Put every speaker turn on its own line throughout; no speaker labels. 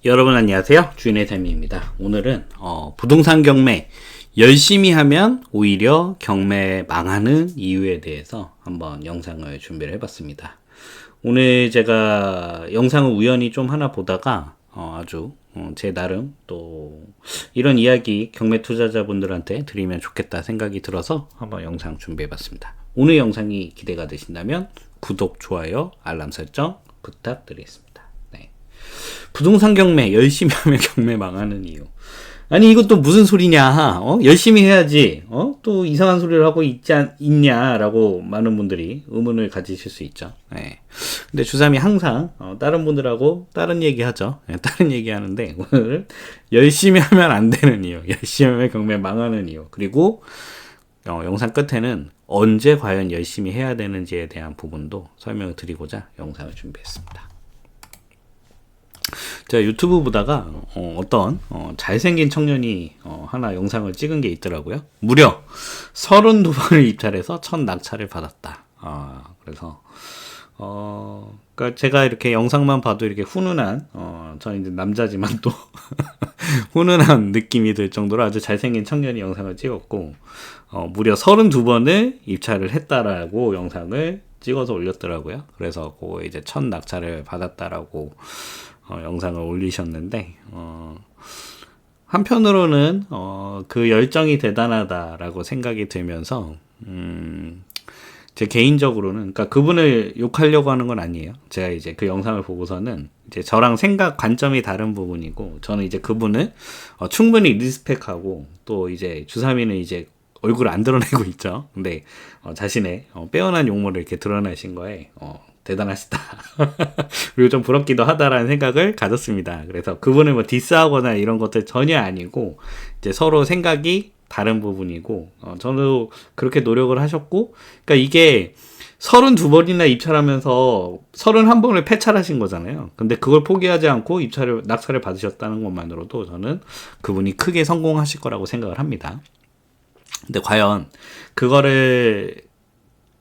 여러분 안녕하세요. 주인의 삶입니다. 오늘은 부동산 경매 열심히 하면 오히려 경매 망하는 이유에 대해서 한번 영상을 준비를 해봤습니다. 오늘 제가 영상을 우연히 좀 하나 보다가 아주 제 나름 또 이런 이야기 경매 투자자분들한테 드리면 좋겠다 생각이 들어서 한번 영상 준비해봤습니다. 오늘 영상이 기대가 되신다면 구독, 좋아요, 알람 설정 부탁드리겠습니다. 부동산 경매 열심히 하면 경매 망하는 이유. 아니 이것도 무슨 소리냐? 열심히 해야지. 또 이상한 소리를 하고 있냐라고 많은 분들이 의문을 가지실 수 있죠. 네. 근데 주삼이 항상 다른 분들하고 다른 얘기하죠. 네, 다른 얘기하는데 오늘 열심히 하면 안 되는 이유, 열심히 하면 경매 망하는 이유, 그리고 영상 끝에는 언제 과연 열심히 해야 되는지에 대한 부분도 설명을 드리고자 영상을 준비했습니다. 제가 유튜브 보다가 어떤 잘생긴 청년이 하나 영상을 찍은 게 있더라고요. 무려 32번을 입찰해서 첫 낙찰을 받았다. 그래서 그러니까 제가 이렇게 영상만 봐도 이렇게 훈훈한 저는 이제 남자지만 또 훈훈한 느낌이 들 정도로 아주 잘생긴 청년이 영상을 찍었고 무려 32번을 입찰을 했다라고 영상을 찍어서 올렸더라고요. 그래서 그 이제 첫 낙찰을 받았다라고 영상을 올리셨는데 한편으로는 그 열정이 대단하다라고 생각이 들면서 제 개인적으로는 그러니까 그분을 욕하려고 하는 건 아니에요. 제가 이제 그 영상을 보고서는 이제 저랑 생각 관점이 다른 부분이고 저는 이제 그분을 충분히 리스펙하고 또 이제 주삼이는 이제 얼굴을 안 드러내고 있죠. 근데 자신의 빼어난 용모를 이렇게 드러내신 거에 대단하시다. 그리고 좀 부럽기도 하다라는 생각을 가졌습니다. 그래서 그분을 뭐 디스하거나 이런 것들 전혀 아니고 이제 서로 생각이 다른 부분이고 저도 그렇게 노력을 하셨고 그러니까 이게 32번이나 입찰하면서 31번을 폐찰하신 거잖아요. 근데 그걸 포기하지 않고 낙찰을 받으셨다는 것만으로도 저는 그분이 크게 성공하실 거라고 생각을 합니다. 근데 과연 그거를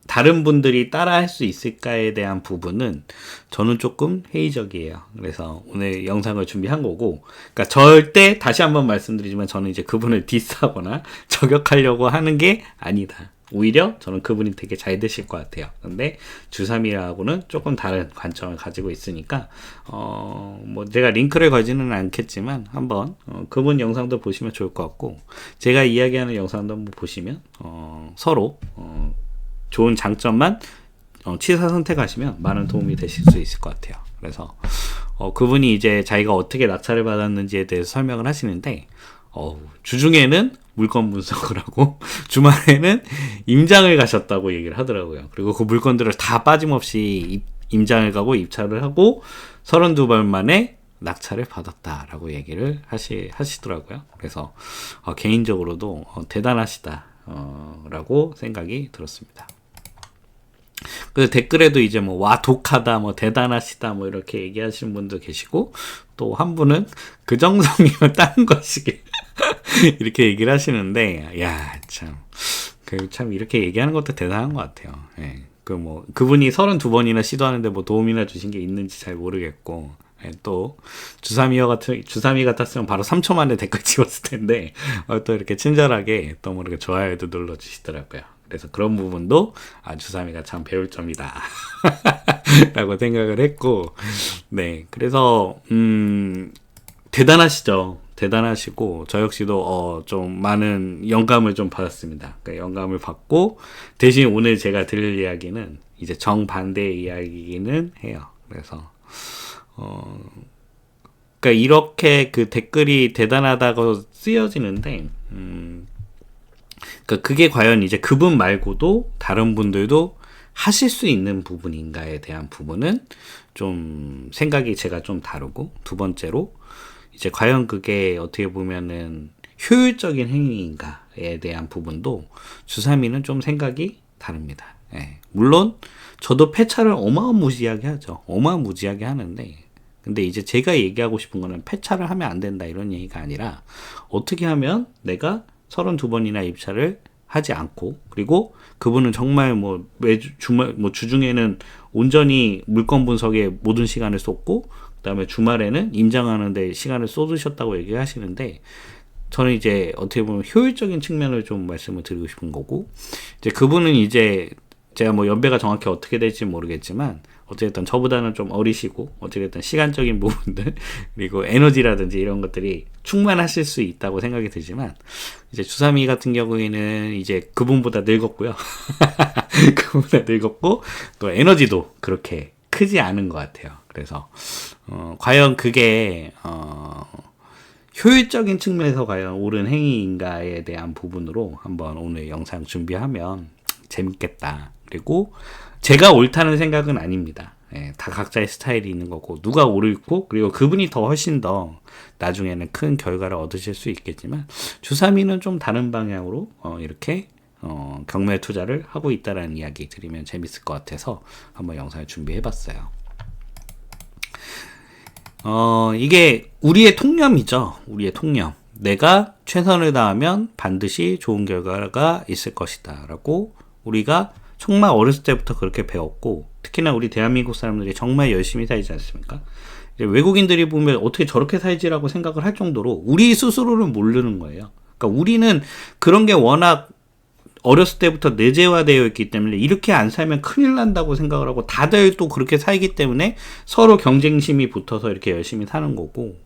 다른 분들이 따라 할 수 있을까에 대한 부분은 저는 조금 회의적이에요. 그래서 오늘 영상을 준비한 거고, 그러니까 절대 다시 한번 말씀드리지만 저는 이제 그분을 디스하거나 저격하려고 하는 게 아니다. 오히려 저는 그분이 되게 잘 되실 것 같아요. 근데 주삼이라고는 조금 다른 관점을 가지고 있으니까 뭐 제가 링크를 걸지는 않겠지만 한번 그분 영상도 보시면 좋을 것 같고 제가 이야기하는 영상도 한번 보시면 서로 좋은 장점만 취사 선택하시면 많은 도움이 되실 수 있을 것 같아요. 그래서 그분이 이제 자기가 어떻게 낙찰을 받았는지에 대해서 설명을 하시는데 주중에는 물건 분석을 하고 주말에는 임장을 가셨다고 얘기를 하더라고요. 그리고 그 물건들을 다 빠짐없이 임장을 가고 입찰을 하고 32번 만에 낙찰을 받았다라고 얘기를 하시더라고요. 그래서 개인적으로도 대단하시다 라고 생각이 들었습니다. 그래서 댓글에도 이제 뭐 와 독하다 뭐 대단하시다 뭐 이렇게 얘기하시는 분도 계시고 또 한 분은 그 정성이면 다른 것이게 이렇게 얘기를 하시는데 야 참 이렇게 얘기하는 것도 대단한 것 같아요. 예. 그분이 32번이나 시도하는데 뭐 도움이나 주신 게 있는지 잘 모르겠고 또 주삼이 같았으면 바로 3초 만에 댓글 찍었을 텐데 또 이렇게 친절하게 또 모르게 좋아요도 눌러주시더라고요. 그래서 그런 부분도 주삼이가 참 배울 점이다 라고 생각을 했고 네 그래서 대단하시죠. 대단하시고 저 역시도 좀 많은 영감을 좀 받았습니다. 그러니까 영감을 받고 대신 오늘 제가 들을 이야기는 이제 정반대의 이야기는 해요. 그래서 그러니까 이렇게 그 댓글이 대단하다고 쓰여지는데 그러니까 그게 과연 이제 그분 말고도 다른 분들도 하실 수 있는 부분인가에 대한 부분은 좀 생각이 제가 좀 다르고 두 번째로 이제 과연 그게 어떻게 보면은 효율적인 행위인가에 대한 부분도 주삼이는 좀 생각이 다릅니다. 예. 물론 저도 폐차를 어마무지하게 하죠. 어마무지하게 하는데 근데 이제 제가 얘기하고 싶은 거는 폐차를 하면 안 된다 이런 얘기가 아니라 어떻게 하면 내가 32번이나 입찰을 하지 않고 그리고 그분은 정말 주중에는 온전히 물건 분석에 모든 시간을 쏟고 그다음에 주말에는 임장하는데 시간을 쏟으셨다고 얘기하시는데, 저는 이제 어떻게 보면 효율적인 측면을 좀 말씀을 드리고 싶은 거고, 이제 그분은 이제 제가 뭐 연배가 정확히 어떻게 될지 모르겠지만 어쨌든 저보다는 좀 어리시고, 어쨌든 시간적인 부분들 그리고 에너지라든지 이런 것들이 충만하실 수 있다고 생각이 들지만, 이제 주삼이 같은 경우에는 이제 그분보다 늙었고요. 그분보다 늙었고 또 에너지도 그렇게 크지 않은 것 같아요. 그래서 과연 그게 효율적인 측면에서 과연 옳은 행위인가에 대한 부분으로 한번 오늘 영상 준비하면 재밌겠다. 그리고 제가 옳다는 생각은 아닙니다. 예, 다 각자의 스타일이 있는 거고, 누가 옳고, 그리고 그분이 더 훨씬 더 나중에는 큰 결과를 얻으실 수 있겠지만, 주삼이는 좀 다른 방향으로 이렇게 경매 투자를 하고 있다라는 이야기 드리면 재밌을 것 같아서 한번 영상을 준비해 봤어요. 이게 우리의 통념이죠. 우리의 통념. 내가 최선을 다하면 반드시 좋은 결과가 있을 것이다 라고 우리가 정말 어렸을 때부터 그렇게 배웠고, 특히나 우리 대한민국 사람들이 정말 열심히 살지 않습니까? 이제 외국인들이 보면 어떻게 저렇게 살지라고 생각을 할 정도로 우리 스스로를 모르는 거예요. 그러니까 우리는 그런 게 워낙 어렸을 때부터 내재화되어 있기 때문에 이렇게 안 살면 큰일 난다고 생각을 하고, 다들 또 그렇게 살기 때문에 서로 경쟁심이 붙어서 이렇게 열심히 사는 거고,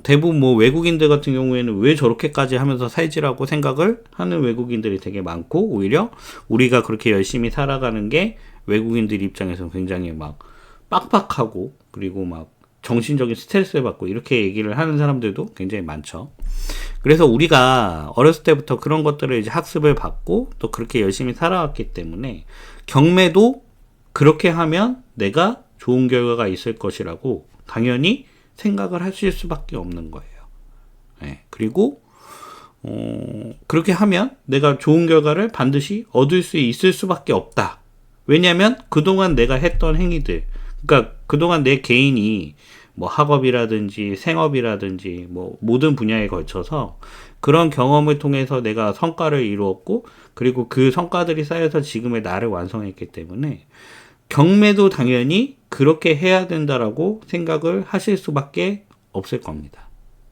대부분 뭐 외국인들 같은 경우에는 왜 저렇게까지 하면서 살지라고 생각을 하는 외국인들이 되게 많고, 오히려 우리가 그렇게 열심히 살아가는 게 외국인들 입장에서 굉장히 막 빡빡하고, 그리고 막 정신적인 스트레스를 받고 이렇게 얘기를 하는 사람들도 굉장히 많죠. 그래서 우리가 어렸을 때부터 그런 것들을 이제 학습을 받고 또 그렇게 열심히 살아왔기 때문에, 경매도 그렇게 하면 내가 좋은 결과가 있을 것이라고 당연히 생각을 하실 수밖에 없는 거예요. 네. 그리고 그렇게 하면 내가 좋은 결과를 반드시 얻을 수 있을 수밖에 없다. 왜냐하면 그동안 내가 했던 행위들, 그러니까 그동안 내 개인이 뭐 학업이라든지 생업이라든지 뭐 모든 분야에 걸쳐서 그런 경험을 통해서 내가 성과를 이루었고, 그리고 그 성과들이 쌓여서 지금의 나를 완성했기 때문에 경매도 당연히 그렇게 해야 된다라고 생각을 하실 수밖에 없을 겁니다.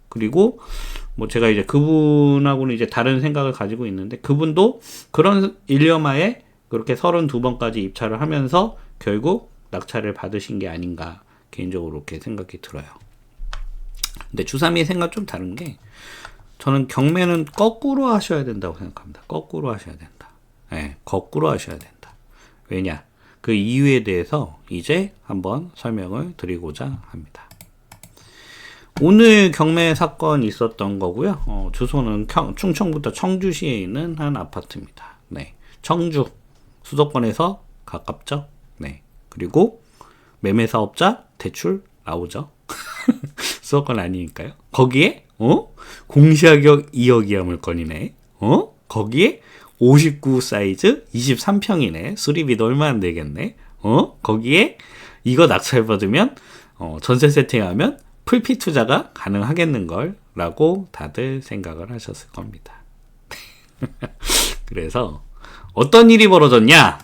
그리고 뭐 제가 이제 그분하고는 이제 다른 생각을 가지고 있는데, 그분도 그런 일념하에 그렇게 32번까지 입찰을 하면서 결국 낙찰을 받으신 게 아닌가 개인적으로 그렇게 생각이 들어요. 근데 주삼이의 생각 좀 다른 게, 저는 경매는 거꾸로 하셔야 된다고 생각합니다. 거꾸로 하셔야 된다. 네, 거꾸로 하셔야 된다. 왜냐? 그 이유에 대해서 이제 한번 설명을 드리고자 합니다. 오늘 경매 사건이 있었던 거고요. 주소는 충청부터 청주시에 있는 한 아파트입니다. 네, 청주 수도권에서 가깝죠. 네, 그리고 매매 사업자 대출 나오죠. 수도권 아니니까요. 거기에 공시가격 2억이야 물건이네. 거기에 59 사이즈 23평이네. 수리비도 얼마 안 되겠네. 거기에 이거 낙찰 받으면 전세 세팅하면 풀피 투자가 가능하겠는걸 라고 다들 생각을 하셨을 겁니다. 그래서 어떤 일이 벌어졌냐?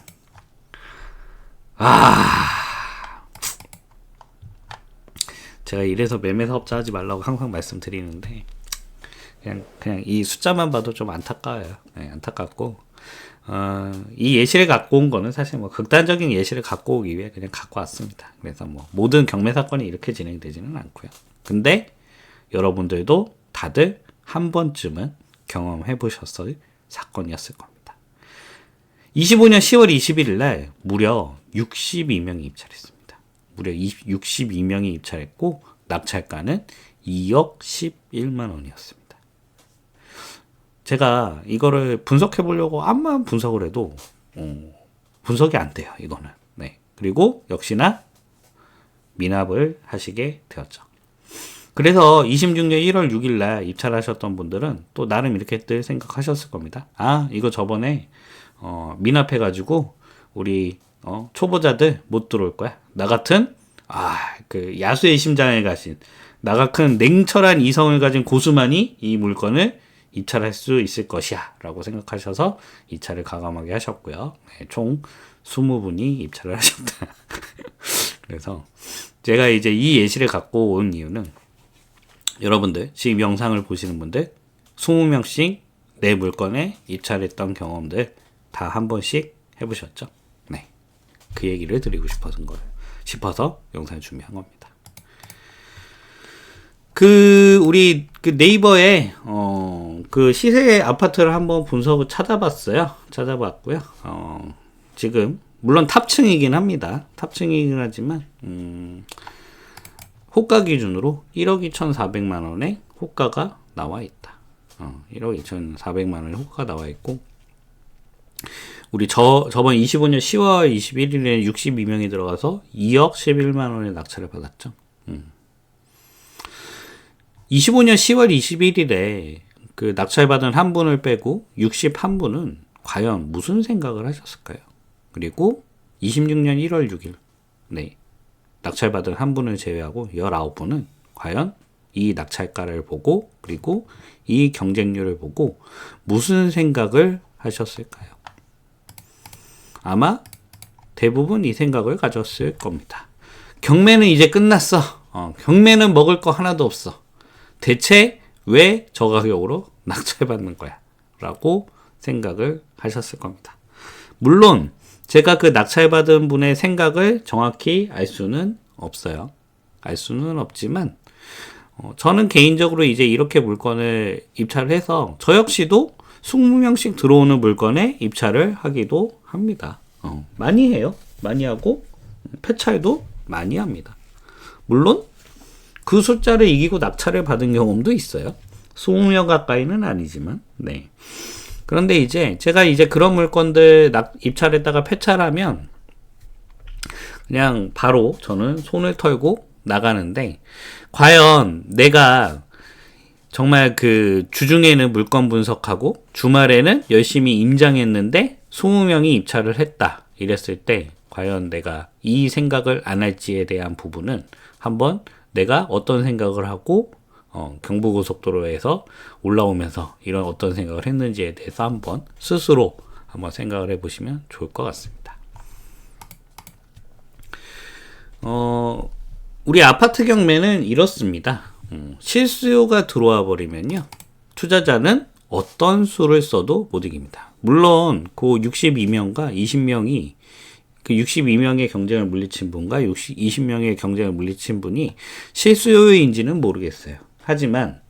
제가 이래서 매매 사업자 하지 말라고 항상 말씀드리는데, 그냥 이 숫자만 봐도 좀 안타까워요. 네, 안타깝고, 이 예시를 갖고 온 거는 사실 뭐 극단적인 예시를 갖고 오기 위해 그냥 갖고 왔습니다. 그래서 뭐 모든 경매 사건이 이렇게 진행되지는 않고요. 근데 여러분들도 다들 한 번쯤은 경험해 보셨을 사건이었을 겁니다. 25년 10월 21일 날 무려 62명이 입찰했습니다. 무려 62명이 입찰했고, 낙찰가는 2억 11만 원이었습니다. 제가 이거를 분석해 보려고 암만 분석을 해도 분석이 안 돼요, 이거는. 네. 그리고 역시나 미납을 하시게 되었죠. 그래서 26년 1월 6일 날 입찰하셨던 분들은 또 나름 이렇게 늘 생각하셨을 겁니다. 이거 저번에 미납해가지고 우리 초보자들 못 들어올 거야. 나 같은 그 야수의 심장을 가진, 나 같은 냉철한 이성을 가진 고수만이 이 물건을 입찰할 수 있을 것이야 라고 생각하셔서 입찰을 과감하게 하셨고요. 네, 총 20분이 입찰을 하셨다. 그래서 제가 이제 이 예시를 갖고 온 이유는 여러분들 지금 영상을 보시는 분들 20명씩 내 물건에 입찰했던 경험들 다 한 번씩 해보셨죠? 네, 그 얘기를 드리고 싶어서 영상을 준비한 겁니다. 우리 네이버에 그 시세 아파트를 한번 분석을 찾아봤고요. 지금 물론 탑층이긴 합니다. 탑층이긴 하지만 호가 기준으로 1억 2,400만 원의 호가가 나와 있다. 1억 2,400만 원의 호가가 나와 있고, 우리 저번 25년 10월 21일에 62명이 들어가서 2억 11만 원의 낙찰을 받았죠. 25년 10월 21일에 그 낙찰받은 한 분을 빼고 61분은 과연 무슨 생각을 하셨을까요? 그리고 26년 1월 6일, 네, 낙찰받은 한 분을 제외하고 19분은 과연 이 낙찰가를 보고 그리고 이 경쟁률을 보고 무슨 생각을 하셨을까요? 아마 대부분 이 생각을 가졌을 겁니다. 경매는 이제 끝났어. 경매는 먹을 거 하나도 없어. 대체 왜 저 가격으로 낙찰받는 거야? 라고 생각을 하셨을 겁니다. 물론 제가 그 낙찰받은 분의 생각을 정확히 알 수는 없어요. 알 수는 없지만 저는 개인적으로 이제 이렇게 물건을 입찰을 해서 저 역시도 20명씩 들어오는 물건에 입찰을 하기도 합니다. 많이 해요. 많이 하고 폐찰도 많이 합니다. 물론 그 숫자를 이기고 낙찰을 받은 경험도 있어요. 20명 가까이는 아니지만, 네. 그런데 이제 제가 이제 그런 물건들 입찰했다가 폐찰하면 그냥 바로 저는 손을 털고 나가는데, 과연 내가 정말 그 주중에는 물건 분석하고 주말에는 열심히 임장했는데 20명이 입찰을 했다 이랬을 때 과연 내가 이 생각을 안 할지에 대한 부분은 한번 내가 어떤 생각을 하고 경부고속도로에서 올라오면서 이런 어떤 생각을 했는지에 대해서 한번 스스로 한번 생각을 해보시면 좋을 것 같습니다. 우리 아파트 경매는 이렇습니다. 실수요가 들어와 버리면요, 투자자는 어떤 수를 써도 못 이깁니다. 물론 그 62명과 20명이 그 62명의 경쟁을 물리친 분과 20명의 경쟁을 물리친 분이 실수요인지는 모르겠어요. 하지만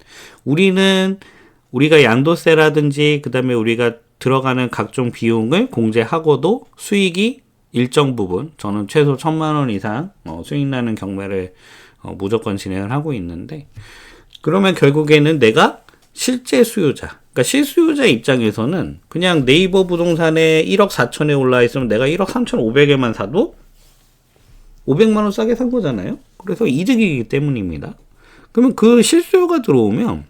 우리가 양도세라든지 그 다음에 우리가 들어가는 각종 비용을 공제하고도 수익이 일정 부분, 저는 최소 1,000만 원 이상 수익 나는 경매를 무조건 진행을 하고 있는데, 그러면 결국에는 내가 실제 수요자, 그러니까 실수요자 입장에서는 그냥 네이버 부동산에 1억 4천에 올라 있으면 내가 1억 3,500에만 사도 500만 원 싸게 산 거잖아요. 그래서 이득이기 때문입니다. 그러면 그 실수요가 들어오면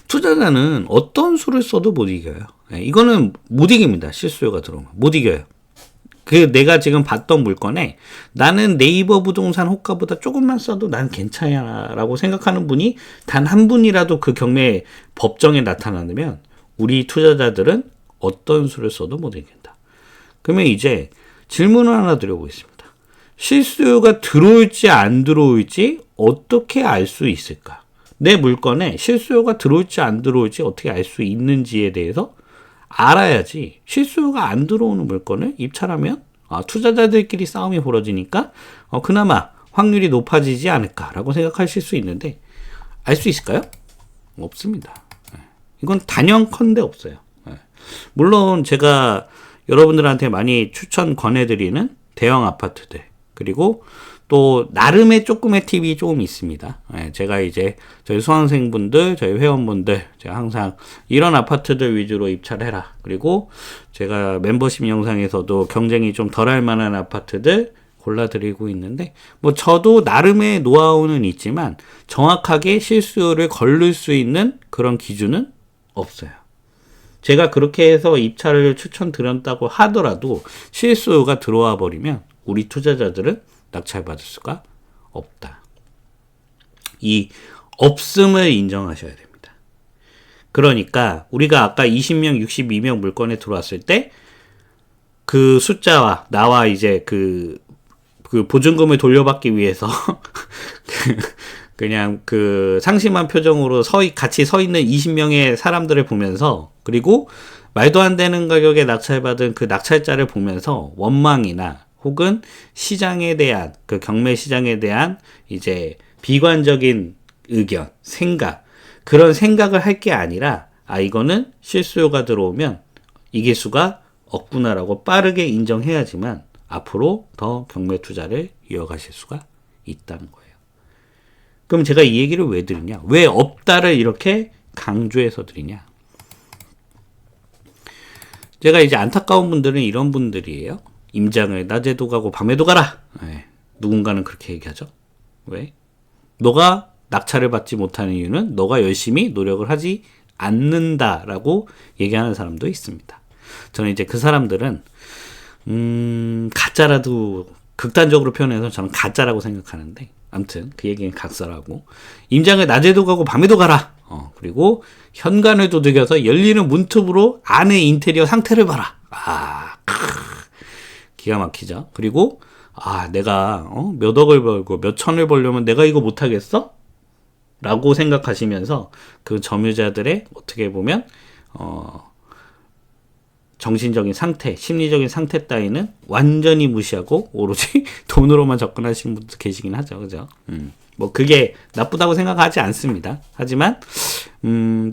투자자는 어떤 수를 써도 못 이겨요. 이거는 못 이깁니다. 실수요가 들어오면 못 이겨요. 내가 지금 봤던 물건에 나는 네이버 부동산 호가보다 조금만 써도 난 괜찮아 라고 생각하는 분이 단 한 분이라도 그 경매 법정에 나타나면 우리 투자자들은 어떤 수를 써도 못 이긴다. 그러면 이제 질문을 하나 드려보겠습니다. 실수요가 들어올지 안 들어올지 어떻게 알 수 있을까? 내 물건에 실수요가 들어올지 안 들어올지 어떻게 알 수 있는지에 대해서 알아야지. 실수요가 안 들어오는 물건을 입찰하면 투자자들끼리 싸움이 벌어지니까 그나마 확률이 높아지지 않을까라고 생각하실 수 있는데, 알 수 있을까요? 없습니다. 이건 단연컨대 없어요. 물론 제가 여러분들한테 많이 추천 권해드리는 대형 아파트들, 그리고 또 나름의 조금의 팁이 조금 있습니다. 제가 이제 저희 수강생분들, 저희 회원분들 제가 항상 이런 아파트들 위주로 입찰해라, 그리고 제가 멤버십 영상에서도 경쟁이 좀 덜할 만한 아파트들 골라드리고 있는데, 뭐 저도 나름의 노하우는 있지만 정확하게 실수요를 걸릴 수 있는 그런 기준은 없어요. 제가 그렇게 해서 입찰을 추천드렸다고 하더라도 실수요가 들어와 버리면 우리 투자자들은 낙찰받을 수가 없다. 이 없음을 인정하셔야 됩니다. 그러니까 우리가 아까 20명, 62명 물건에 들어왔을 때 그 숫자와 나와 이제 그 그 보증금을 돌려받기 위해서 그냥 그 상심한 표정으로 같이 서 있는 20명의 사람들을 보면서, 그리고 말도 안 되는 가격에 낙찰받은 그 낙찰자를 보면서 원망이나 혹은 시장에 대한, 그 경매 시장에 대한 이제 비관적인 의견, 그런 생각을 할 게 아니라, 이거는 실수요가 들어오면 이길 수가 없구나라고 빠르게 인정해야지만 앞으로 더 경매 투자를 이어가실 수가 있다는 거예요. 그럼 제가 이 얘기를 왜 드리냐? 왜 없다를 이렇게 강조해서 드리냐? 제가 이제 안타까운 분들은 이런 분들이에요. 임장을 낮에도 가고 밤에도 가라. 네, 누군가는 그렇게 얘기하죠. 왜? 너가 낙찰을 받지 못하는 이유는 너가 열심히 노력을 하지 않는다라고 얘기하는 사람도 있습니다. 저는 이제 그 사람들은 가짜라도, 극단적으로 표현해서 저는 가짜라고 생각하는데, 아무튼 그 얘기는 각설하고, 임장을 낮에도 가고 밤에도 가라. 그리고 현관을 두들겨서 열리는 문틈으로 안에 인테리어 상태를 봐라. 기가 막히죠. 그리고 내가 몇 억을 벌고 몇 천을 벌려면 내가 이거 못하겠어? 라고 생각하시면서 그 점유자들의 어떻게 보면 정신적인 상태, 심리적인 상태 따위는 완전히 무시하고 오로지 돈으로만 접근하시는 분도 계시긴 하죠. 그죠? 뭐 그게 나쁘다고 생각하지 않습니다. 하지만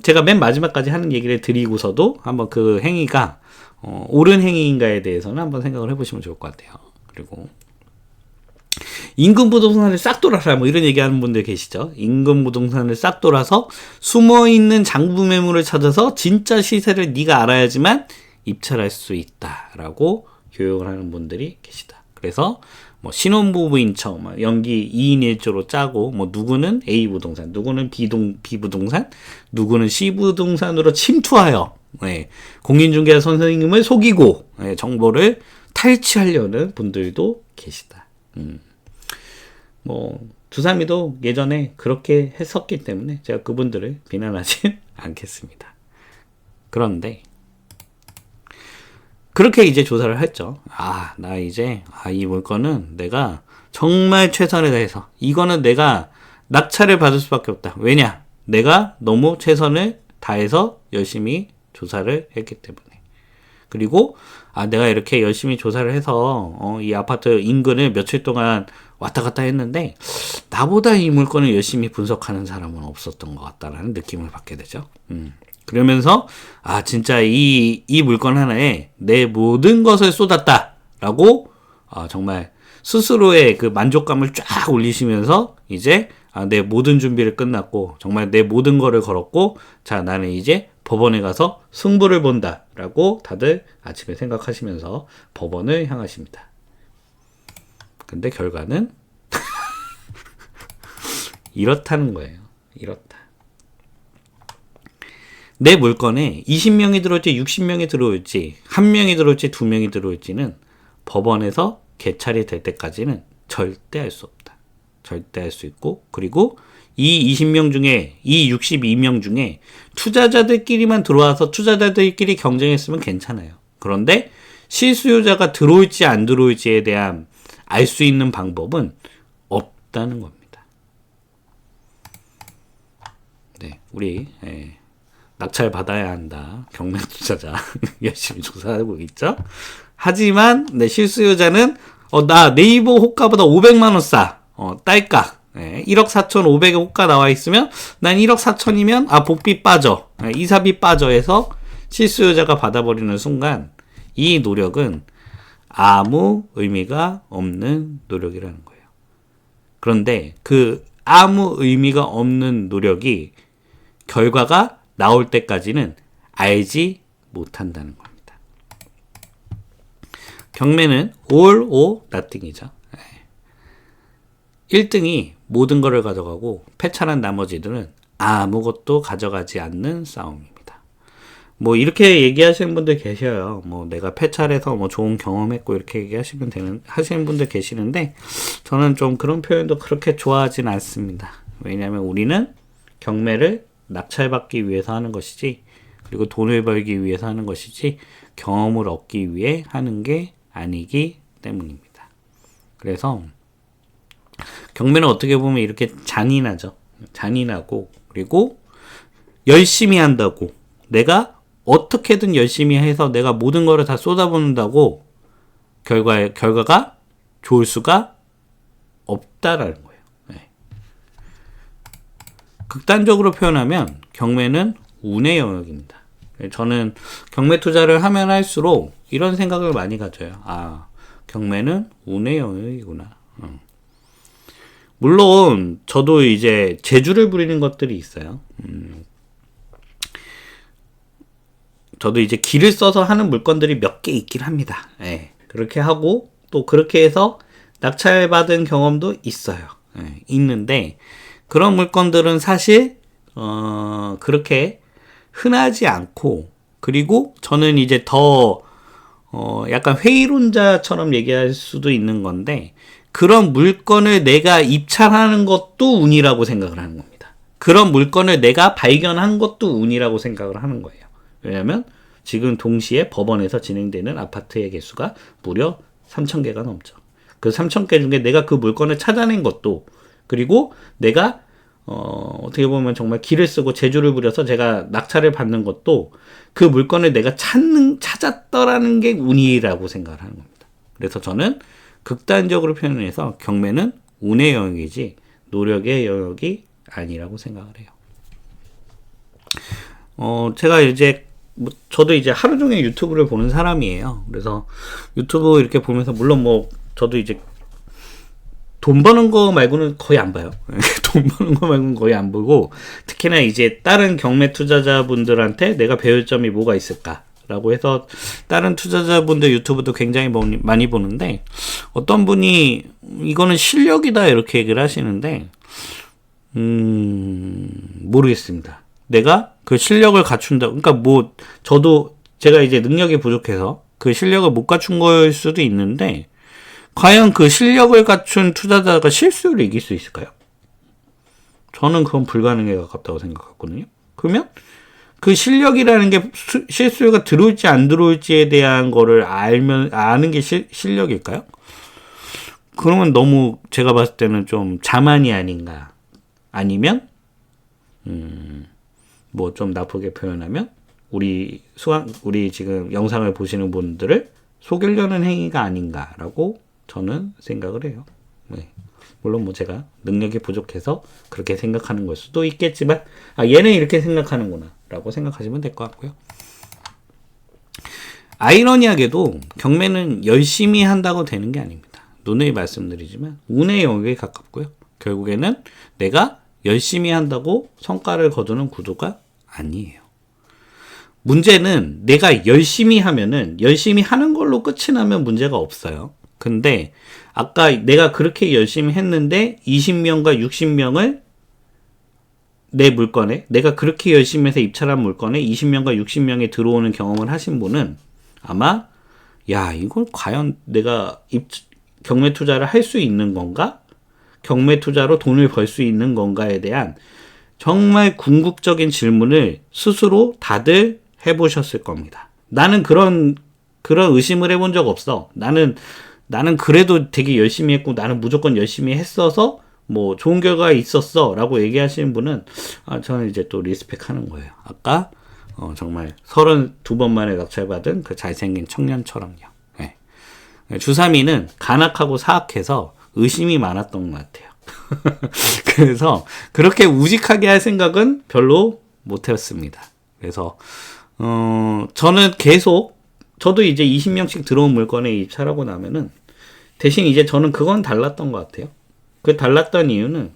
제가 맨 마지막까지 하는 얘기를 드리고서도 한번 그 행위가 옳은 행위인가에 대해서는 한번 생각을 해보시면 좋을 것 같아요. 그리고 임금 부동산을 싹 돌아라, 뭐 이런 얘기하는 분들 계시죠. 임금 부동산을 싹 돌아서 숨어있는 장부 매물을 찾아서 진짜 시세를 네가 알아야지만 입찰할 수 있다라고 교육을 하는 분들이 계시다. 그래서 뭐 신혼부부인 척 연기 2인 1조로 짜고, 뭐 누구는 A 부동산, 누구는 B 부동산, 누구는 C 부동산으로 침투하여 공인중개사 선생님을 속이고 정보를 탈취하려는 분들도 계시다. 뭐 두산미도 예전에 그렇게 했었기 때문에 제가 그분들을 비난하진 않겠습니다. 그런데 그렇게 이제 조사를 했죠. 나 이제 이 물건은 내가 정말 최선을 다해서, 이거는 내가 낙찰을 받을 수밖에 없다. 왜냐? 내가 너무 최선을 다해서 열심히 조사를 했기 때문에. 그리고 내가 이렇게 열심히 조사를 해서 이 아파트 인근을 며칠 동안 왔다 갔다 했는데 나보다 이 물건을 열심히 분석하는 사람은 없었던 것 같다라는 느낌을 받게 되죠. 그러면서 진짜 이 물건 하나에 내 모든 것을 쏟았다라고 정말 스스로의 그 만족감을 쫙 올리시면서 이제 내 모든 준비를 끝났고 정말 내 모든 거를 걸었고, 자, 나는 이제 법원에 가서 승부를 본다라고 다들 아침에 생각하시면서 법원을 향하십니다. 근데 결과는 이렇다는 거예요. 이렇다. 내 물건에 20명이 들어올지 60명이 들어올지 1명이 들어올지 2명이 들어올지는 법원에서 개찰이 될 때까지는 절대 할 수 없다. 절대 할 수 있고, 그리고 이 20명 중에, 이 62명 중에 투자자들끼리만 들어와서 투자자들끼리 경쟁했으면 괜찮아요. 그런데 실수요자가 들어올지 안 들어올지에 대한 알 수 있는 방법은 없다는 겁니다. 네, 우리 낙찰 받아야 한다. 경매 투자자 열심히 조사하고 있죠. 하지만 실수요자는 나 네이버 호가보다 500만 원 싸. 딸깍. 1억 4,500에 호가 나와 있으면 난 1억 4천이면 복비 빠져. 이사비 빠져 해서 실수요자가 받아버리는 순간 이 노력은 아무 의미가 없는 노력이라는 거예요. 그런데 그 아무 의미가 없는 노력이 결과가 나올 때까지는 알지 못한다는 겁니다. 경매는 all or nothing이죠. 1등이 모든 것을 가져가고 패찰한 나머지들은 아무것도 가져가지 않는 싸움입니다. 뭐 이렇게 얘기하시는 분들 계셔요. 뭐 내가 패찰해서 뭐 좋은 경험했고 이렇게 하시는 분들 계시는데 저는 좀 그런 표현도 그렇게 좋아하진 않습니다. 왜냐하면 우리는 경매를 낙찰받기 위해서 하는 것이지, 그리고 돈을 벌기 위해서 하는 것이지 경험을 얻기 위해 하는 게 아니기 때문입니다. 그래서 경매는 어떻게 보면 이렇게 잔인하죠. 잔인하고, 그리고 열심히 한다고, 내가 어떻게든 열심히 해서 내가 모든 거를 다 쏟아붓는다고 결과가 좋을 수가 없다라는 거예요. 네. 극단적으로 표현하면 경매는 운의 영역입니다. 저는 경매 투자를 하면 할수록 이런 생각을 많이 가져요. 아, 경매는 운의 영역이구나. 물론 저도 이제 재주를 부리는 것들이 있어요. 저도 이제 기를 써서 하는 물건들이 몇 개 있긴 합니다. 예, 그렇게 하고 또 그렇게 해서 낙찰받은 경험도 있어요. 예, 있는데 그런 물건들은 사실 그렇게 흔하지 않고, 그리고 저는 이제 더 약간 회의론자처럼 얘기할 수도 있는 건데, 그런 물건을 내가 입찰하는 것도 운이라고 생각을 하는 겁니다. 그런 물건을 내가 발견한 것도 운이라고 생각을 하는 거예요. 왜냐면 지금 동시에 법원에서 진행되는 아파트의 개수가 무려 3,000개가 넘죠. 그 3,000개 중에 내가 그 물건을 찾아낸 것도, 그리고 내가 어떻게 보면 정말 기를 쓰고 재주를 부려서 제가 낙찰을 받는 것도 그 물건을 내가 찾았더라는 게 운이라고 생각을 하는 겁니다. 그래서 저는 극단적으로 표현해서 경매는 운의 영역이지 노력의 영역이 아니라고 생각을 해요. 제가 이제 저도 이제 하루 종일 유튜브를 보는 사람이에요. 그래서 유튜브 이렇게 보면서, 물론 저도 이제 돈 버는 거 말고는 거의 안 봐요. 돈 버는 거 말고는 거의 안 보고, 특히나 이제 다른 경매 투자자분들한테 내가 배울 점이 뭐가 있을까라고 해서 다른 투자자분들 유튜브도 굉장히 많이 보는데, 어떤 분이 이거는 실력이다 이렇게 얘기를 하시는데, 모르겠습니다. 내가 그 실력을 갖춘다. 그러니까 저도 제가 이제 능력이 부족해서 그 실력을 못 갖춘 걸 수도 있는데, 과연 그 실력을 갖춘 투자자가 실수를 이길 수 있을까요? 저는 그건 불가능에 가깝다고 생각하거든요. 그러면 그 실력이라는 게 실수가 들어올지 안 들어올지에 대한 거를 아는 게 실력일까요? 그러면 너무 제가 봤을 때는 좀 자만이 아닌가. 아니면 좀 나쁘게 표현하면 우리 지금 영상을 보시는 분들을 속이려는 행위가 아닌가라고 저는 생각을 해요. 네. 물론 제가 능력이 부족해서 그렇게 생각하는 걸 수도 있겠지만, 얘는 이렇게 생각하는구나 라고 생각하시면 될 것 같고요. 아이러니하게도 경매는 열심히 한다고 되는 게 아닙니다. 누누이 말씀드리지만 운의 영역에 가깝고요. 결국에는 내가 열심히 한다고 성과를 거두는 구도가 아니에요. 문제는 내가 열심히 하면은, 열심히 하는 걸로 끝이 나면 문제가 없어요. 근데 아까 내가 그렇게 열심히 했는데 20명과 60명을 내 물건에, 내가 그렇게 열심히 해서 입찰한 물건에 20명과 60명이 들어오는 경험을 하신 분은 아마 이건 과연 내가 경매 투자를 할 수 있는 건가? 경매 투자로 돈을 벌 수 있는 건가에 대한 정말 궁극적인 질문을 스스로 다들 해보셨을 겁니다. 나는 그런 의심을 해본 적 없어. 나는 그래도 되게 열심히 했고, 나는 무조건 열심히 했어서 좋은 결과가 있었어 라고 얘기하시는 분은 저는 이제 또 리스펙 하는 거예요. 아까 정말 32번 만에 낙찰받은 그 잘생긴 청년처럼요. 네. 주3위는 간악하고 사악해서 의심이 많았던 것 같아요. 그래서 그렇게 우직하게 할 생각은 별로 못했습니다. 그래서 저는 저도 이제 20명씩 들어온 물건에 입찰하고 나면은, 대신 이제 저는 그건 달랐던 것 같아요. 그 달랐던 이유는,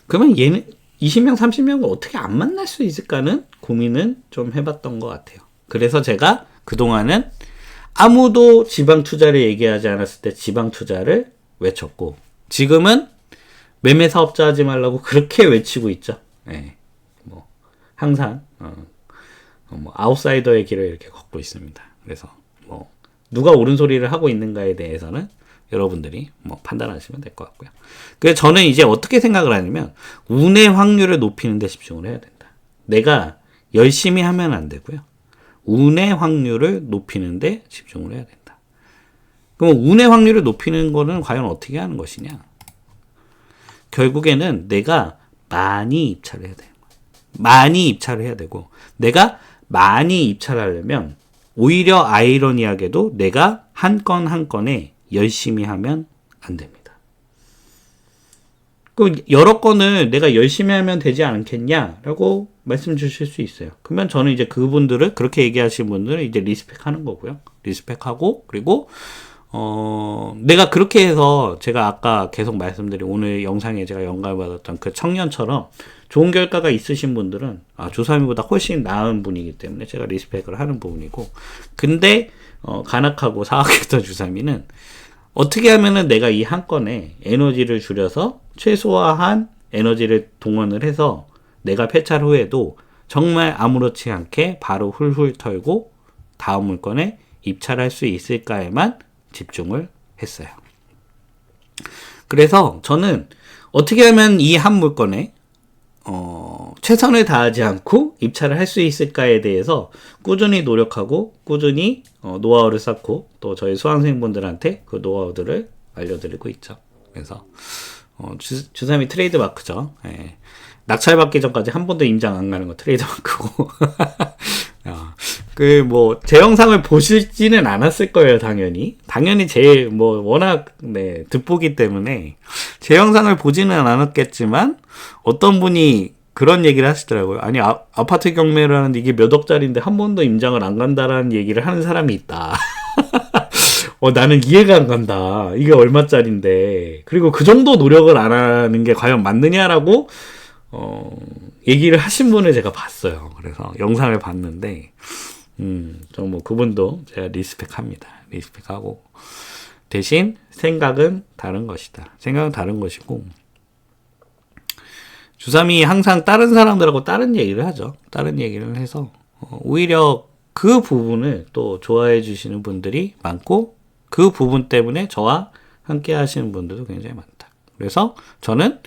그러면 얘는 20명, 30명을 어떻게 안 만날 수 있을까는 고민은 좀 해봤던 것 같아요. 그래서 제가 그동안은 아무도 지방 투자를 얘기하지 않았을 때 지방 투자를 외쳤고, 지금은 매매 사업자 하지 말라고 그렇게 외치고 있죠. 네. 항상 아웃사이더의 길을 이렇게 걷고 있습니다. 그래서 누가 옳은 소리를 하고 있는가에 대해서는 여러분들이 판단하시면 될 것 같고요. 그래서 저는 이제 어떻게 생각을 하냐면, 운의 확률을 높이는 데 집중을 해야 된다. 내가 열심히 하면 안 되고요. 운의 확률을 높이는 데 집중을 해야 된다. 그럼 운의 확률을 높이는 거는 과연 어떻게 하는 것이냐? 결국에는 내가 많이 입찰을 해야 돼요. 많이 입찰을 해야 되고, 내가 많이 입찰하려면 오히려 아이러니하게도 내가 한 건 한 건에 열심히 하면 안 됩니다. 그 여러 건을 내가 열심히 하면 되지 않겠냐라고 말씀 주실 수 있어요. 그러면 저는 이제 그분들을, 그렇게 얘기하시는 분들은 이제 리스펙 하는 거고요. 리스펙하고, 그리고 내가 그렇게 해서 제가 아까 계속 말씀드린 오늘 영상에 제가 영감을 받았던 그 청년처럼 좋은 결과가 있으신 분들은 주사위보다 훨씬 나은 분이기 때문에 제가 리스펙을 하는 부분이고, 근데 간악하고 사악했던 주사위는 어떻게 하면은 내가 이 한 건에 에너지를 줄여서 최소화한 에너지를 동원을 해서 내가 폐찰 후에도 정말 아무렇지 않게 바로 훌훌 털고 다음 물건에 입찰할 수 있을까에만 집중을 했어요. 그래서 저는 어떻게 하면 이 한 물건에 최선을 다하지 않고 입찰을 할 수 있을까에 대해서 꾸준히 노력하고 꾸준히 노하우를 쌓고 또 저희 수강생분들한테 그 노하우들을 알려드리고 있죠. 그래서 주사위 트레이드 마크죠. 예. 낙찰받기 전까지 한 번도 임장 안 가는 거 트레이드 마크고. 제 영상을 보시지는 않았을 거예요, 당연히. 당연히 워낙, 득보기 때문에 제 영상을 보지는 않았겠지만, 어떤 분이 그런 얘기를 하시더라고요. 아니, 아파트 경매를 하는데 이게 몇 억짜리인데 한 번도 임장을 안 간다라는 얘기를 하는 사람이 있다. 나는 이해가 안 간다. 이게 얼마짜린데. 그리고 그 정도 노력을 안 하는 게 과연 맞느냐라고, 얘기를 하신 분을 제가 봤어요. 그래서 영상을 봤는데, 그분도 제가 리스펙합니다. 리스펙하고. 대신 생각은 다른 것이다. 생각은 다른 것이고, 주삼이 항상 다른 사람들하고 다른 얘기를 하죠. 다른 얘기를 해서, 오히려 그 부분을 또 좋아해 주시는 분들이 많고, 그 부분 때문에 저와 함께 하시는 분들도 굉장히 많다. 그래서 저는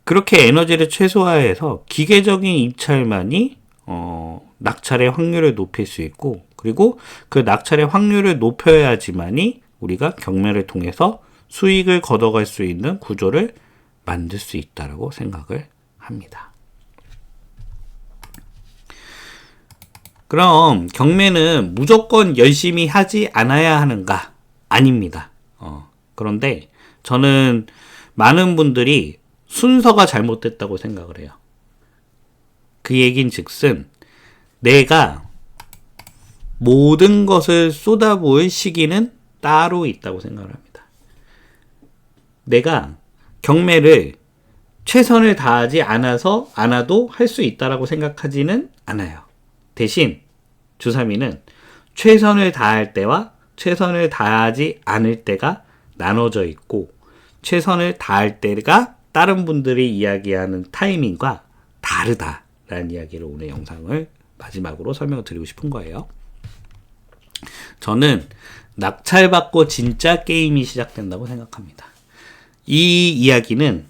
그렇게 에너지를 최소화해서 기계적인 입찰만이 낙찰의 확률을 높일 수 있고, 그리고 그 낙찰의 확률을 높여야지만이 우리가 경매를 통해서 수익을 걷어갈 수 있는 구조를 만들 수 있다고 생각을 합니다. 그럼 경매는 무조건 열심히 하지 않아야 하는가? 아닙니다. 그런데 저는 많은 분들이 순서가 잘못됐다고 생각을 해요. 그 얘긴 즉슨 내가 모든 것을 쏟아부을 시기는 따로 있다고 생각을 합니다. 내가 경매를 최선을 다하지 않아도 할 수 있다라고 생각하지는 않아요. 대신 주사위는 최선을 다할 때와 최선을 다하지 않을 때가 나눠져 있고, 최선을 다할 때가 다른 분들이 이야기하는 타이밍과 다르다라는 이야기를 오늘 영상을 마지막으로 설명을 드리고 싶은 거예요. 저는 낙찰받고 진짜 게임이 시작된다고 생각합니다. 이 이야기는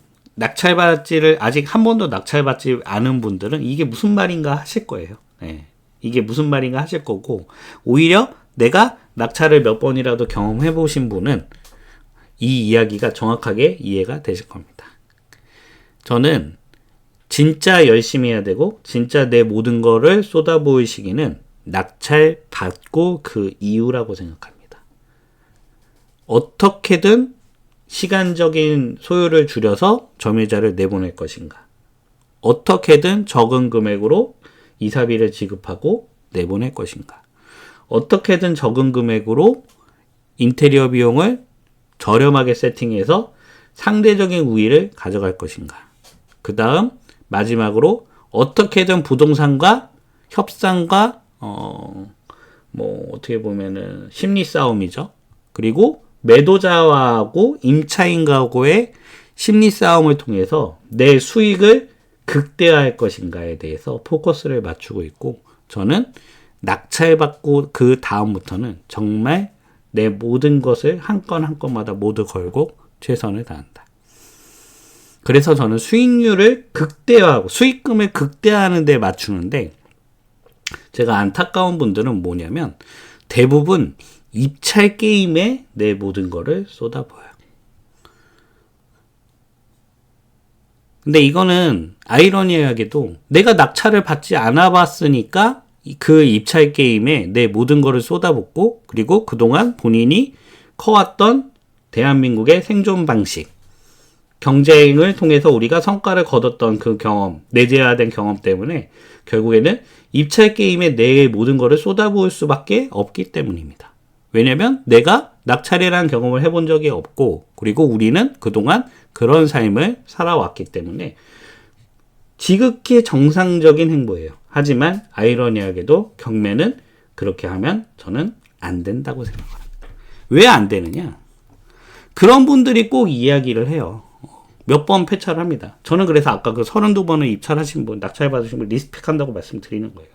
아직 한 번도 낙찰받지 않은 분들은 이게 무슨 말인가 하실 거예요. 네. 이게 무슨 말인가 하실 거고, 오히려 내가 낙찰을 몇 번이라도 경험해 보신 분은 이 이야기가 정확하게 이해가 되실 겁니다. 저는 진짜 열심히 해야 되고 진짜 내 모든 거를 쏟아부을 시기는 낙찰 받고 그 이후라고 생각합니다. 어떻게든 시간적인 소요를 줄여서 점유자를 내보낼 것인가, 어떻게든 적은 금액으로 이사비를 지급하고 내보낼 것인가, 어떻게든 적은 금액으로 인테리어 비용을 저렴하게 세팅해서 상대적인 우위를 가져갈 것인가, 그 다음 마지막으로 어떻게든 부동산과 협상과 어떻게 보면은 심리 싸움이죠. 그리고 매도자하고 임차인하고의 심리 싸움을 통해서 내 수익을 극대화할 것인가에 대해서 포커스를 맞추고 있고, 저는 낙찰받고 그 다음부터는 정말 내 모든 것을 한 건 한 건마다 모두 걸고 최선을 다한다. 그래서 저는 수익률을 극대화하고 수익금을 극대화하는 데 맞추는데, 제가 안타까운 분들은 뭐냐면 대부분 입찰 게임에 내 모든 거를 쏟아부어요. 근데 이거는 아이러니하게도 내가 낙찰을 받지 않아 봤으니까 그 입찰 게임에 내 모든 거를 쏟아붓고, 그리고 그동안 본인이 커왔던 대한민국의 생존 방식, 경쟁을 통해서 우리가 성과를 거뒀던 그 경험, 내재화된 경험 때문에 결국에는 입찰 게임에 내 모든 거를 쏟아부을 수밖에 없기 때문입니다. 왜냐면 내가 낙찰이라는 경험을 해본 적이 없고, 그리고 우리는 그동안 그런 삶을 살아왔기 때문에 지극히 정상적인 행보예요. 하지만 아이러니하게도 경매는 그렇게 하면 저는 안 된다고 생각합니다. 왜 안 되느냐? 그런 분들이 꼭 이야기를 해요. 몇 번 폐차를 합니다. 저는 그래서 아까 그 32번을 입찰하신 분, 낙찰 받으신 분 리스펙한다고 말씀드리는 거예요.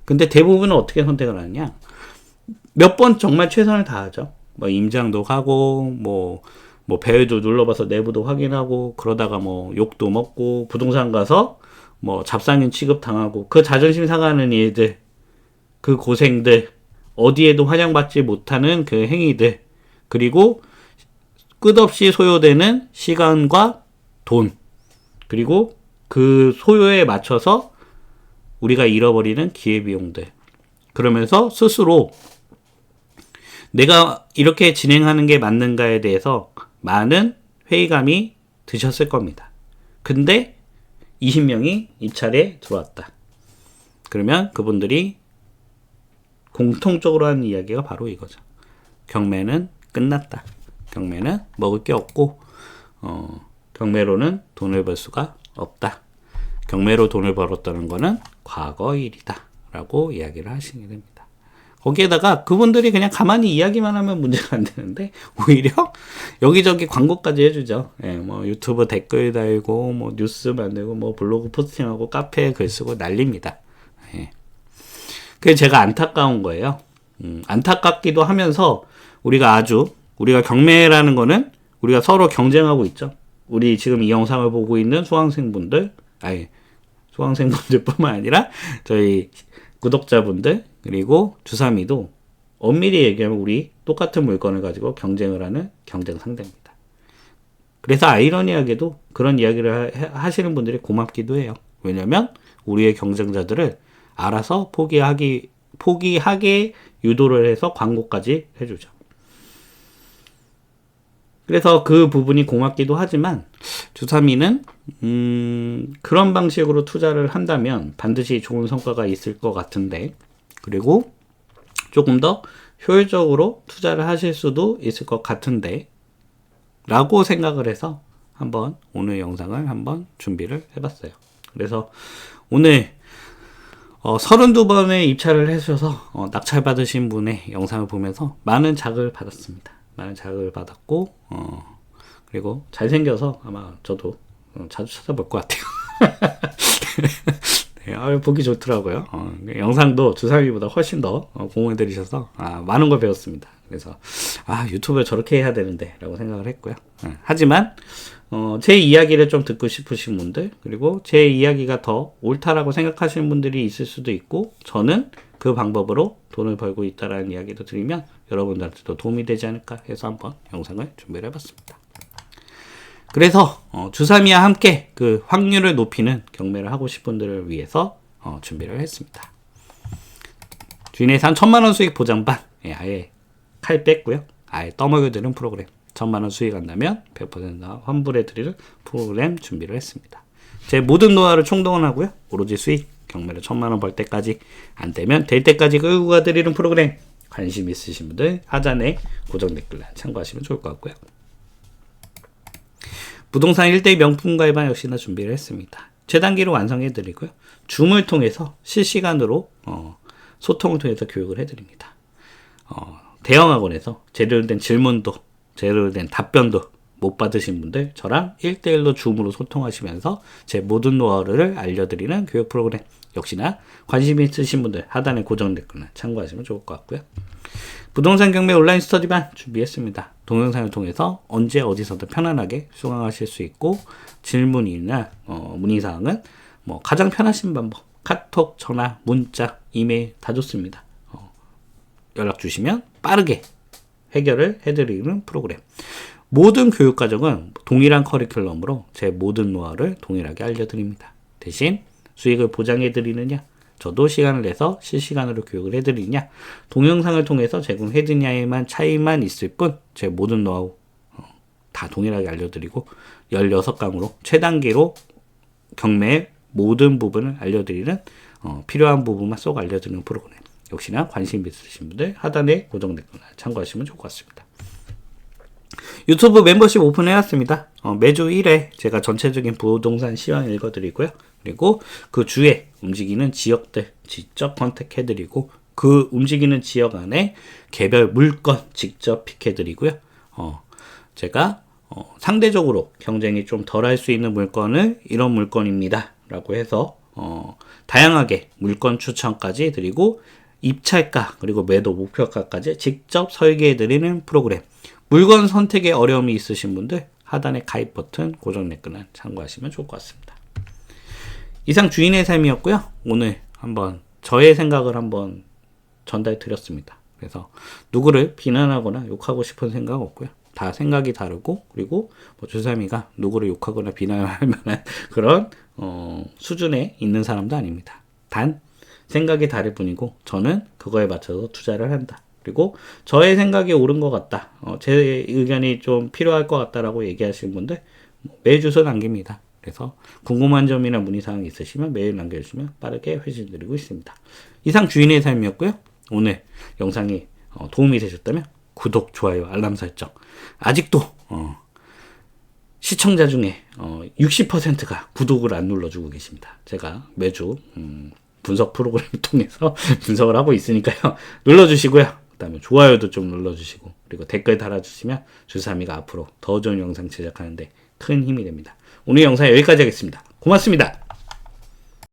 근데 대부분은 어떻게 선택을 하느냐? 몇 번 정말 최선을 다하죠. 뭐 임장도 가고, 뭐 배열도 눌러봐서 내부도 확인하고, 그러다가 뭐 욕도 먹고, 부동산 가서 뭐 잡상인 취급 당하고, 그 자존심 상하는 일들, 그 고생들, 어디에도 환영받지 못하는 그 행위들, 그리고 끝없이 소요되는 시간과 돈, 그리고 그 소요에 맞춰서 우리가 잃어버리는 기회비용들, 그러면서 스스로 내가 이렇게 진행하는 게 맞는가에 대해서 많은 회의감이 드셨을 겁니다. 근데 20명이 입찰에 들어왔다. 그러면 그분들이 공통적으로 하는 이야기가 바로 이거죠. 경매는 끝났다. 경매는 먹을 게 없고, 경매로는 돈을 벌 수가 없다. 경매로 돈을 벌었다는 거는 과거 일이다. 라고 이야기를 하시게 됩니다. 거기에다가 그분들이 그냥 가만히 이야기만 하면 문제가 안 되는데, 오히려 여기저기 광고까지 해주죠. 예, 뭐 유튜브 댓글 달고, 뭐 뉴스 만들고, 뭐 블로그 포스팅하고, 카페에 글 쓰고 난립니다. 예. 그게 제가 안타까운 거예요. 안타깝기도 하면서 우리가 경매라는 거는 우리가 서로 경쟁하고 있죠. 우리 지금 이 영상을 보고 있는 수강생분들뿐만 아니라 저희 구독자분들, 그리고 주사미도 엄밀히 얘기하면 우리 똑같은 물건을 가지고 경쟁을 하는 경쟁 상대입니다. 그래서 아이러니하게도 그런 이야기를 하시는 분들이 고맙기도 해요. 왜냐면 우리의 경쟁자들을 알아서 포기하게 유도를 해서 광고까지 해주죠. 그래서 그 부분이 고맙기도 하지만 주사미는 그런 방식으로 투자를 한다면 반드시 좋은 성과가 있을 것 같은데, 그리고 조금 더 효율적으로 투자를 하실 수도 있을 것 같은데 라고 생각을 해서 오늘 영상을 한번 준비를 해봤어요. 그래서 오늘 32번의 입찰을 해주셔서 낙찰 받으신 분의 영상을 보면서 많은 자극을 받았습니다. 많은 자극을 받았고, 그리고 잘생겨서 아마 저도 자주 찾아볼 것 같아요. 네, 보기 좋더라고요. 영상도 주사위보다 훨씬 더 공헌해 드리셔서 많은 걸 배웠습니다. 그래서 유튜브를 저렇게 해야 되는데 라고 생각을 했고요. 하지만 제 이야기를 좀 듣고 싶으신 분들, 그리고 제 이야기가 더 옳다라고 생각하시는 분들이 있을 수도 있고, 저는 그 방법으로 돈을 벌고 있다라는 이야기도 드리면 여러분들한테도 도움이 되지 않을까 해서 한번 영상을 준비를 해봤습니다. 그래서 주사미와 함께 그 확률을 높이는 경매를 하고 싶은 분들을 위해서 준비를 했습니다. 주인의 산 1000만원 수익 보장반, 아예 칼 뺐고요. 아예 떠먹여드리는 프로그램, 1000만원 수익 한다면 100% 환불해드리는 프로그램 준비를 했습니다. 제 모든 노하우를 총동원하고요. 오로지 수익, 경매를 1000만원 벌 때까지, 안 되면 될 때까지 끌고 가드리는 프로그램, 관심 있으신 분들 하단에 고정 댓글란 참고하시면 좋을 것 같고요. 부동산 1대1 명품 가입안 역시나 준비를 했습니다. 최단기로 완성해드리고요. 줌을 통해서 실시간으로 소통을 통해서 교육을 해드립니다. 대형학원에서 제대로 된 질문도, 제대로 된 답변도 못 받으신 분들, 저랑 1대1로 줌으로 소통하시면서 제 모든 노하우를 알려드리는 교육 프로그램, 역시나 관심 있으신 분들 하단에 고정 댓글을 참고하시면 좋을 것 같고요. 부동산 경매 온라인 스터디반 준비했습니다. 동영상을 통해서 언제 어디서든 편안하게 수강하실 수 있고, 질문이나 문의사항은 가장 편하신 방법, 카톡, 전화, 문자, 이메일 다 좋습니다. 연락 주시면 빠르게 해결을 해드리는 프로그램. 모든 교육과정은 동일한 커리큘럼으로 제 모든 노하우를 동일하게 알려드립니다. 대신 수익을 보장해드리느냐, 저도 시간을 내서 실시간으로 교육을 해드리냐, 동영상을 통해서 제공해드리냐에만 차이만 있을 뿐 제 모든 노하우 다 동일하게 알려드리고 16강으로 최단계로 경매의 모든 부분을 알려드리는 필요한 부분만 쏙 알려드리는 프로그램. 역시나 관심 있으신 분들 하단에 고정 댓글 참고하시면 좋을 것 같습니다. 유튜브 멤버십 오픈해놨습니다. 매주 1회 제가 전체적인 부동산 시황 읽어드리고요. 그리고 그 주에 움직이는 지역들 직접 컨택해드리고 그 움직이는 지역 안에 개별 물건 직접 픽해드리고요. 제가 상대적으로 경쟁이 좀 덜할 수 있는 물건을 이런 물건입니다 라고 해서 다양하게 물건 추천까지 드리고 입찰가 그리고 매도 목표가까지 직접 설계해드리는 프로그램. 물건 선택에 어려움이 있으신 분들 하단에 가입 버튼 고정 댓글을 참고하시면 좋을 것 같습니다. 이상 주인의 삶이었고요. 오늘 한번 저의 생각을 한번 전달 드렸습니다. 그래서 누구를 비난하거나 욕하고 싶은 생각 없고요. 다 생각이 다르고 그리고 주삼이가 누구를 욕하거나 비난할 만한 그런 수준에 있는 사람도 아닙니다. 단 생각이 다를 뿐이고 저는 그거에 맞춰서 투자를 한다. 그리고 저의 생각이 옳은 것 같다. 제 의견이 좀 필요할 것 같다라고 얘기하시는 분들 매주서 남깁니다. 그래서 궁금한 점이나 문의사항이 있으시면 메일 남겨주시면 빠르게 회신 드리고 있습니다. 이상 주인의 삶이었고요. 오늘 영상이 도움이 되셨다면 구독, 좋아요, 알람 설정. 아직도 시청자 중에 60%가 구독을 안 눌러주고 계십니다. 제가 매주 분석 프로그램을 통해서 분석을 하고 있으니까요. 눌러주시고요. 그 다음에 좋아요도 좀 눌러주시고 그리고 댓글 달아주시면 주삼이가 앞으로 더 좋은 영상 제작하는데 큰 힘이 됩니다. 오늘 영상 여기까지 하겠습니다. 고맙습니다.